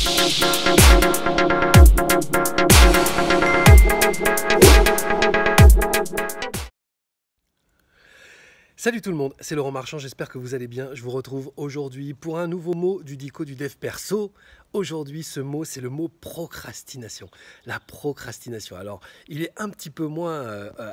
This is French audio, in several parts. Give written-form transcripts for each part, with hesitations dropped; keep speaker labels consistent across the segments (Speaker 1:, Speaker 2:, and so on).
Speaker 1: Salut tout le monde, c'est Laurent Marchand, j'espère que vous allez bien. Je vous retrouve aujourd'hui pour un nouveau mot du dico du dev perso. Aujourd'hui, ce mot, c'est le mot procrastination. La procrastination. Alors, il est un petit peu moins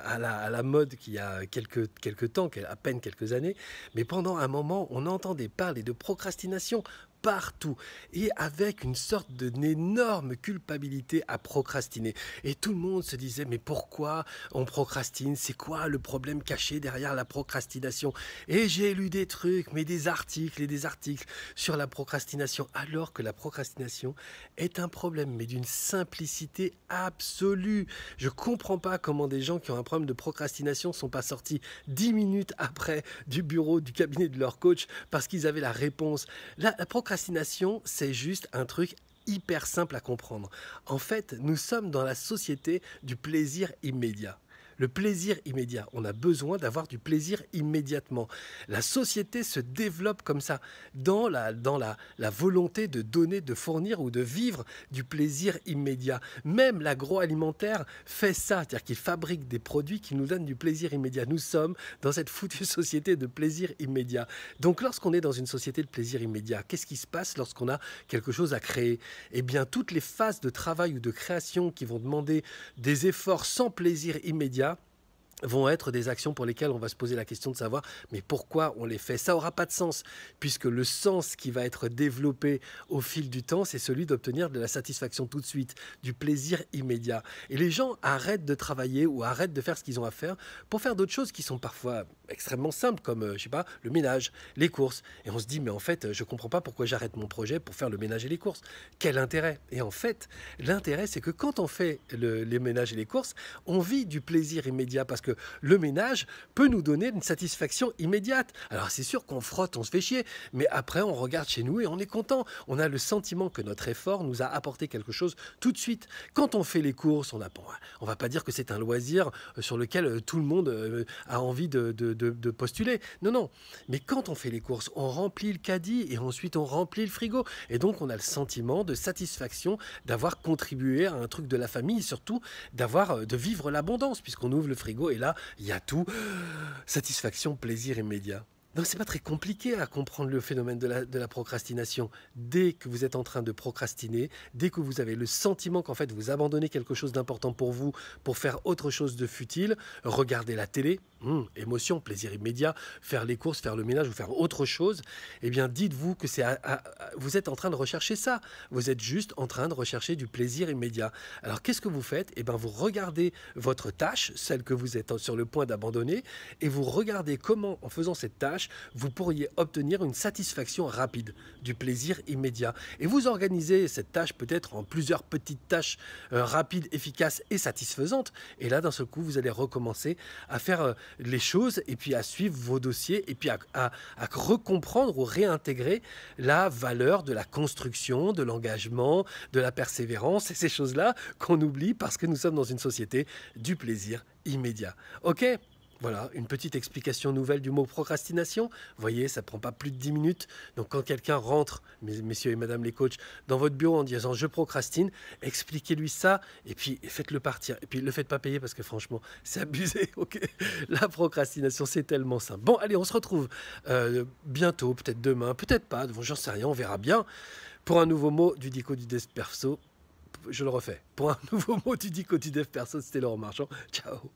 Speaker 1: à la mode qu'il y a quelques temps, à peine quelques années, mais pendant un moment, on entendait parler de procrastination partout et avec une sorte d'énorme culpabilité à procrastiner. Et tout le monde se disait, mais pourquoi on procrastine? C'est quoi le problème caché derrière la procrastination? Et j'ai lu des trucs, mais des articles et des articles sur la procrastination, alors que la procrastination est un problème, mais d'une simplicité absolue. Je comprends pas comment des gens qui ont un problème de procrastination sont pas sortis 10 minutes après du bureau, du cabinet de leur coach, parce qu'ils avaient la réponse. La procrastination, c'est juste un truc hyper simple à comprendre. En fait, nous sommes dans la société du plaisir immédiat. Le plaisir immédiat, on a besoin d'avoir du plaisir immédiatement. La société se développe comme ça, dans la volonté de donner, de fournir ou de vivre du plaisir immédiat. Même l'agroalimentaire fait ça, c'est-à-dire qu'il fabrique des produits qui nous donnent du plaisir immédiat. Nous sommes dans cette foutue société de plaisir immédiat. Donc lorsqu'on est dans une société de plaisir immédiat, qu'est-ce qui se passe lorsqu'on a quelque chose à créer? Eh bien, toutes les phases de travail ou de création qui vont demander des efforts sans plaisir immédiat vont être des actions pour lesquelles on va se poser la question de savoir mais pourquoi on les fait. Ça n'aura pas de sens, puisque le sens qui va être développé au fil du temps, c'est celui d'obtenir de la satisfaction tout de suite, du plaisir immédiat. Et les gens arrêtent de travailler ou arrêtent de faire ce qu'ils ont à faire pour faire d'autres choses qui sont parfois extrêmement simples, comme, je sais pas, le ménage, les courses. Et on se dit, mais en fait, je comprends pas pourquoi j'arrête mon projet pour faire le ménage et les courses. Quel intérêt? Et en fait, l'intérêt, c'est que quand on fait les ménages et les courses, on vit du plaisir immédiat, parce que le ménage peut nous donner une satisfaction immédiate. Alors c'est sûr qu'on frotte, on se fait chier, mais après on regarde chez nous et on est content. On a le sentiment que notre effort nous a apporté quelque chose tout de suite. Quand on fait les courses, on va pas dire que c'est un loisir sur lequel tout le monde a envie de postuler. Non, non. Mais quand on fait les courses, on remplit le caddie et ensuite on remplit le frigo. Et donc on a le sentiment de satisfaction d'avoir contribué à un truc de la famille et surtout de vivre l'abondance, puisqu'on ouvre le frigo et là, il y a tout. Satisfaction, plaisir immédiat. Donc c'est pas très compliqué à comprendre le phénomène de la procrastination. Dès que vous êtes en train de procrastiner, dès que vous avez le sentiment qu'en fait vous abandonnez quelque chose d'important pour vous pour faire autre chose de futile, regarder la télé, émotion, plaisir immédiat, faire les courses, faire le ménage ou faire autre chose, eh bien dites-vous que vous êtes en train de rechercher ça. Vous êtes juste en train de rechercher du plaisir immédiat. Alors qu'est-ce que vous faites? Eh bien vous regardez votre tâche, celle que vous êtes sur le point d'abandonner, et vous regardez comment, en faisant cette tâche, vous pourriez obtenir une satisfaction rapide, du plaisir immédiat. Et vous organisez cette tâche peut-être en plusieurs petites tâches rapides, efficaces et satisfaisantes. Et là, d'un seul coup, vous allez recommencer à faire les choses et puis à suivre vos dossiers et puis à recomprendre ou réintégrer la valeur de la construction, de l'engagement, de la persévérance et ces choses-là qu'on oublie parce que nous sommes dans une société du plaisir immédiat. Ok ? Voilà, une petite explication nouvelle du mot procrastination. Vous voyez, ça ne prend pas plus de 10 minutes. Donc quand quelqu'un rentre, messieurs et madame les coachs, dans votre bureau en disant « je procrastine », expliquez-lui ça et puis faites-le partir. Et puis ne le faites pas payer parce que franchement, c'est abusé. Okay, la procrastination, c'est tellement simple. Bon, allez, on se retrouve bientôt, peut-être demain, peut-être pas. Bon, j'en sais rien, on verra bien. Pour un nouveau mot du dico du dev perso. Je le refais. Pour un nouveau mot du dico du dev perso, c'était Laurent Marchand. Ciao.